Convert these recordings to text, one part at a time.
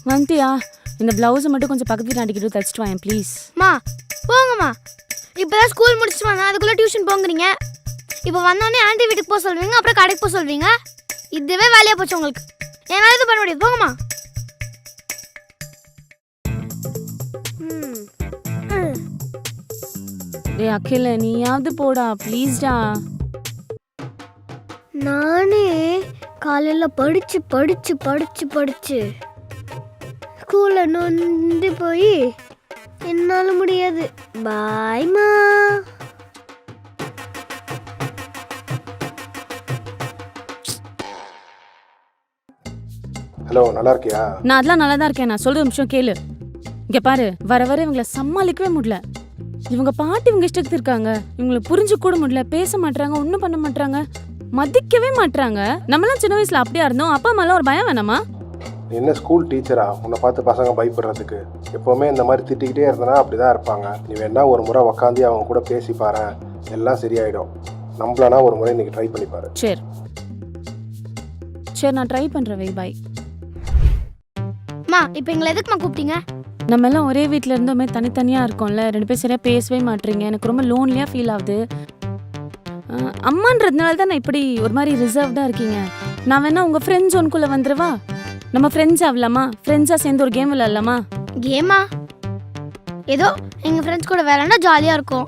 வந்துட்டியா? இந்த பிளவுஸை மட்டும் கொஞ்சம் பக்கத்து வீட்டு ஆண்டிக்கிட்டு தச்சுட்டு வாங்க ப்ளீஸ். மா போங்கம்மா, இப்போதான் ஸ்கூல் முடிச்சுட்டு வந்தேன், அதுக்குள்ளே டியூஷன் போங்கிறீங்க. இப்போ வந்தோடனே ஆண்டி வீட்டுக்கு போக சொல்வீங்க, அப்புறம் கடைக்கு போக சொல்வீங்க. இதுவே வேலையாக போச்சு உங்களுக்கு. என்னால் எதுவும் பண்ண முடியாது, போங்கம்மா. டேய் அகில, நீயாவது போடா ப்ளீஸ்டா. நானே காலையில் படிச்சு படிச்சு படிச்சு படிச்சு ஸ்கூலில் நொந்து போய் என்னால் முடியாது. பாய்மா. ஹலோ, நல்லா இருக்கியா? நான் அதெல்லாம் நல்லா தான் இருக்கேன். நான் சொல்ற நிமிஷம் கேளு. இங்க பாரு, வர வர இவங்களை சமாளிக்கவே முடியல. இவங்க பாட்டு இவங்க இஷ்டத்துக்கு இருக்காங்க. இவங்களை புரிஞ்சு கூட முடியல. பேச மாட்டாங்க, ஒன்றும் பண்ண மாட்டாங்க, மதிக்கவே மாட்டாங்க. நம்மளாம் சின்ன வயசுல அப்படியா இருந்தோம். அப்பா அம்மாலாம் ஒரு பயம் வேணாமா? என்ன ஸ்கூல் டீச்சரா உன்னை பார்த்து பசங்க பயப்படுறதுக்கு? எப்போவுமே இந்த மாதிரி திட்டிக்கிட்டே இருந்தனா அப்படிதான் இருப்பாங்க. நீ வேணா ஒரு முறை உக்காந்து அவங்க கூட பேசி பாரு, எல்லாம் சரியாயிடும். நம்மளானா ஒரு முறை இன்னைக்கு ட்ரை பண்ணி பாரு. சரி சரி, நான் ட்ரை பண்றேன். வை பாய். மா, இப்போ எங்களை எதுக்குமா கூப்பிட்டீங்க? நம்ம எல்லாம் ஒரே வீட்டில் இருந்தோமே தனித்தனியாக இருக்கோம்ல, 2 பேர் சரியாக பேசவே மாட்டீங்க. எனக்கு ரொம்ப லோன்லியாக ஃபீல் ஆகுது. அம்மான்றதுனால தான் நான் இப்படி ஒரு மாதிரி ரிசர்வ்டாக இருக்கீங்க. நான் வேணா உங்கள் ஃப்ரெண்ட்ஸ் ஒன்குள்ளே வந்துடுவா? நம்ம ஃப்ரெண்ட்ஸ் ஆகலாமா? ஃப்ரெண்ட்ஸாக சேர்ந்து ஒரு கேம் விளையாடலாமா? கேமா? ஏதோ எங்கள் ஃப்ரெண்ட்ஸ் கூட விளையாண்டா ஜாலியாக இருக்கும்.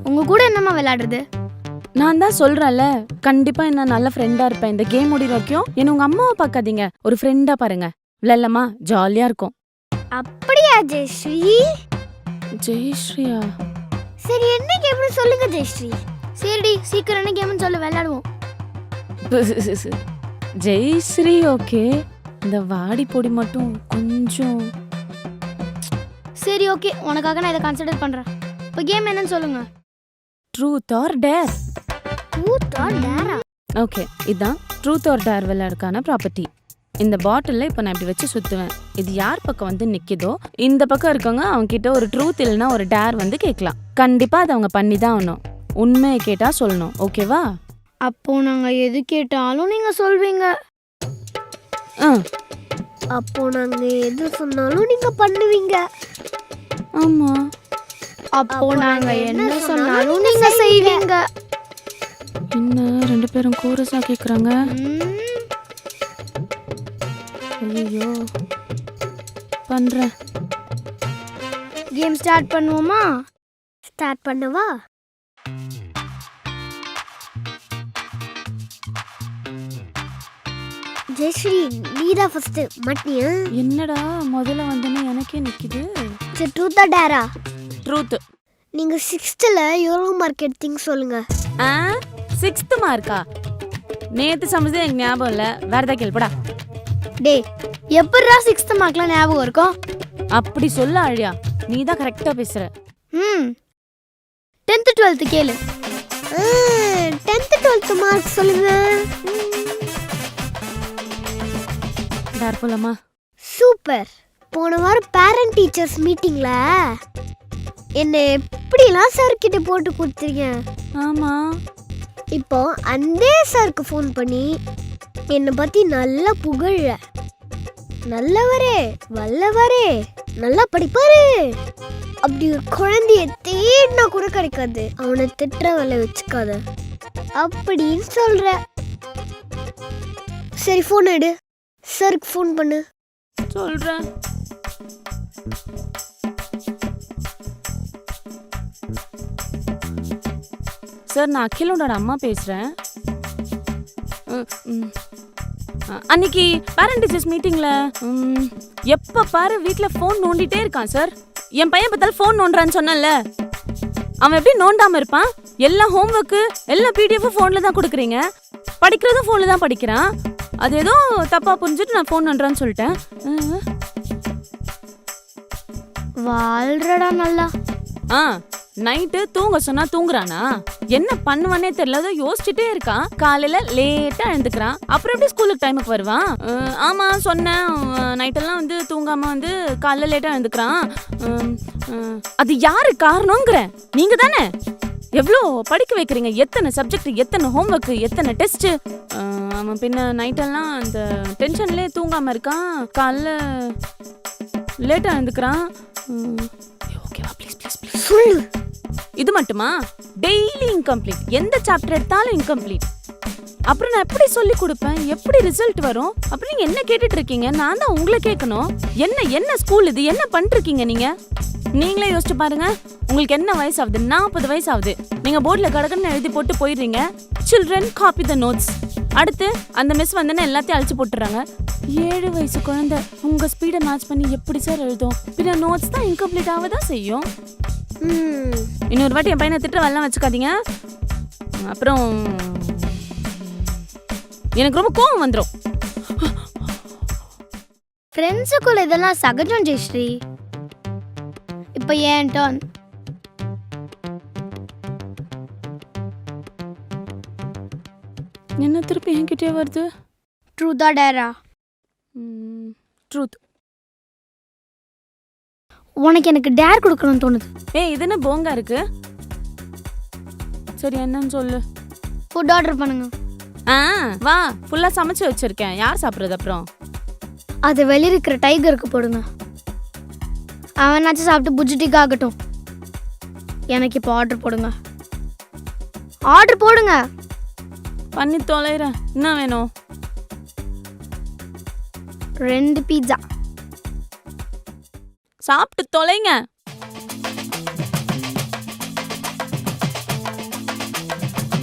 உங்கள் கூட என்னம்மா விளையாடுறது? நான் தான் சொல்கிறேன்ல, கண்டிப்பாக என்ன நல்ல ஃப்ரெண்டாக இருப்பேன். இந்த கேம் முடிகிற வரைக்கும் என்ன உங்கள் அம்மாவை பார்க்காதீங்க, ஒரு ஃப்ரெண்டாக பாருங்க. விளையாடலாமா? ஜாலியாக இருக்கும். அப்படியா ஜெயஸ்ரீ? ஜெயஸ்ரீயா? சரி, என்ன கேம்னு சொல்லுங்க ஜெயஸ்ரீ. சரிடி, சீக்கிரம் என்ன கேம்னு சொல்லு, விளையாடுவோம். ஜெயஸ்ரீ ஓகே. இந்த வாடி பொடி மட்டும் கொஞ்சம். சரி ஓகே, உனக்காக நான் இதை கன்சிடர் பண்ணுறேன். இப்போ கேம் என்னன்னு சொல்லுங்க. Truth or dare. Truth or டேரா? ஓகே, இதுதான் ட்ரூத் ஆர் டேர் விளையாடுறதுக்கான ப்ராப்பர்ட்டி. இந்த பாட்டிலில் இப்போ நான் இப்படி வச்சு சுற்றுவேன். இது யார் பக்கம் வந்து நிற்கிதோ இந்த பக்கம் இருக்கவங்க அவங்க கிட்ட ஒரு ட்ரூத் இல்லைன்னா ஒரு டேர் வந்து கேட்கலாம். கண்டிப்பாக அதை அவங்க பண்ணி தான் ஆகணும். உண்மையை கேட்டால் சொல்லணும். ஓகேவா? அப்போ நாங்கள் எது கேட்டாலும் நீங்கள் சொல்வீங்க. அப்போ நாங்கள் எது சொன்னாலும் நீங்கள் பண்ணுவீங்க. ஆமாம். அப்போ நாங்கள் என்ன சொன்னாலும் நீங்கள் செய்வீங்க. என்ன 2 பேரும் கோரஸாக கேட்குறாங்க? ஐயோ, பண்றேன். கேம் ஸ்டார்ட் பண்ணுவோமா? ஸ்டார்ட் பண்ணவா? ஜெயஸ்ரீ, நீதா ஃபர்ஸ்ட் மாட்டியா? என்னடா முதல்ல வந்தனே எனக்கே நிக்குது. சரி, ட்ரூத்தா டேரா? ட்ரூத். நீங்க 6th எவ்வளவு மார்க் எடுத்தீங்க சொல்லுங்க. 6th மார்க்கா? நேத்து சமைச்சது எனக்கு ஞாபகம் இல்லை. வேற ஏதாவது கேள்விப்படா. டேய், எப்படா 6th மார்க்லாம் ஞாபகம் இருக்கும்? அப்படி சொல்ல அழியா, நீ தான் கரெக்டா பேசுற. 10th 12th கேளு. 10th 12th மார்க் சொல்லுங்க. டேர் போலாமா? சூப்பர். போன வாரம் பேரண்ட் டீச்சர்ஸ் மீட்டிங்ல என்ன எப்படிலாம் சார் கிட்ட போட்டு கொடுத்தீங்க. ஆமா. இப்போ அந்த சாருக்கு ஃபோன் பண்ணி என்னை பத்தி நல்லா புகழ. நல்லவரே, வல்லவரே, நல்லா படிப்பாரு. அப்படி ஒரு குழந்தைய தேடினா கூட கிடைக்காது. அவனை திட்டுற வேலை வச்சுக்காத அப்படின்னு சொல்ற. சரி, ஃபோன் எடு, சாருக்கு ஃபோன் பண்ணு. சொல்றேன். சார், நான் அகிலோட அம்மா பேசுறேன். அன்னைக்கு பேரண்ட் டீச்சர்ஸ் மீட்டிங்ல எப்ப பாரு வீட்டுல போன் நோண்டிட்டே இருக்கான் சார். என் பையன் பார்த்தாலும் போன் நோண்டான்னு சொன்னல, அவன் எப்படி நோண்டாம இருப்பான்? எல்லா ஹோம்ஒர்க்கு எல்லா பிடிஎஃப் போன்ல தான் கொடுக்குறீங்க, படிக்கிறதும் போன்ல தான் படிக்கிறான். அது ஏதோ தப்பா புரிஞ்சுட்டு நான் போன் நோண்டான்னு சொல்லிட்டேன். வாழ்றடா நல்லா. நைட்டு தூங்க சொன்னா தூங்குறானா? என்ன பண்ணுவானே தெரியல, அதை யோசிச்சுட்டே இருக்கான். காலையில லேட்டா எழுந்துக்கிறான். அப்புறம் எப்படி ஸ்கூலுக்கு டைமுக்கு வருவான்? ஆமா சொன்னேன், நைட்டெல்லாம் வந்து தூங்காம வந்து காலையில லேட்டா எழுந்துக்கிறான். அது யாரு காரணங்கிற? நீங்க தானே? எவ்வளோ படிக்க வைக்கிறீங்க, எத்தனை சப்ஜெக்ட், எத்தனை ஹோம்ஒர்க், எத்தனை டெஸ்ட். அவன் பின்ன நைட்டெல்லாம் அந்த டென்ஷன்லேயே தூங்காம இருக்கான், காலைல லேட்டாக எழுந்துக்கிறான். ஓகேவா, ப்ளீஸ் ப்ளீஸ் ப்ளீஸ். சொல்லு. இது மட்டுமா, டெய்லி இன்கம்ப்ளீட், எந்த சாப்டர் எடுத்தாலும் இன்கம்ப்ளீட். அப்புறம் நான் எப்படி சொல்லி கொடுப்பேன், எப்படி ரிசல்ட் வரும்? அப்புறம் நீங்க என்ன கேட்டுட்டு இருக்கீங்க? நான் தான் உங்களை கேட்கணும். என்ன ஸ்கூல் இது, என்ன பண்ணிருக்கீங்க நீங்க? நீங்களே யோசிச்சு பாருங்க. உங்களுக்கு என்ன வயசாகுது? 40 வயசாகுது. நீங்க போர்டில் கடகன்னு எழுதி போட்டு போயிடுறீங்க. Children copy the notes. அடுத்து அந்த மிஸ் வந்தோன்னே எல்லாத்தையும் அழிச்சு போட்டுறாங்க. 7 வயசு குழந்தை உங்க ஸ்பீடை மேட்ச் பண்ணி எப்படி சார் எழுதும்? பின்ன நோட்ஸ் தான் இன்கம்ப்ளீட் ஆகதான் செய்யும். இன்னொரு வாட்டி என் பையனை திட்ட வரலாம் வச்சுக்காதீங்க. அப்புறம் எனக்கு ரொம்ப கோவம் வந்துடும். ஃப்ரெண்ட்ஸுக்குள்ள இதெல்லாம் சகஜம் ஜெயஸ்ரீ. இப்போ ஏன் டர்ன். என்ன திருப்பி என்கிட்டே வருது? ட்ரூத்தா டேரா? ட்ரூத். உனக்கு எனக்கு டேர் கொடுக்கணும்னு தோணுது. இது என்ன போங்கா இருக்கு? சரி என்னன்னு சொல்லு. ஃபுட் ஆர்டர் பண்ணுங்க. வா, ஃபுல்லா சமைச்சு வச்சிருக்கேன். யார் சாப்பிடுறது? அப்புறம் அது வெளியே இருக்கிற டைகருக்கு போடுங்க. அவனாச்சும் சாப்பிட்டு புஜ்ஜிட்டிக்கு ஆகட்டும். எனக்கு இப்போ ஆர்டர் போடுங்க. ஆர்டர் போடுங்க. பண்ணி தொலைறேன். என்ன வேணும்? 2 பீட்சா. சாப்பிட்டு தொலைங்க.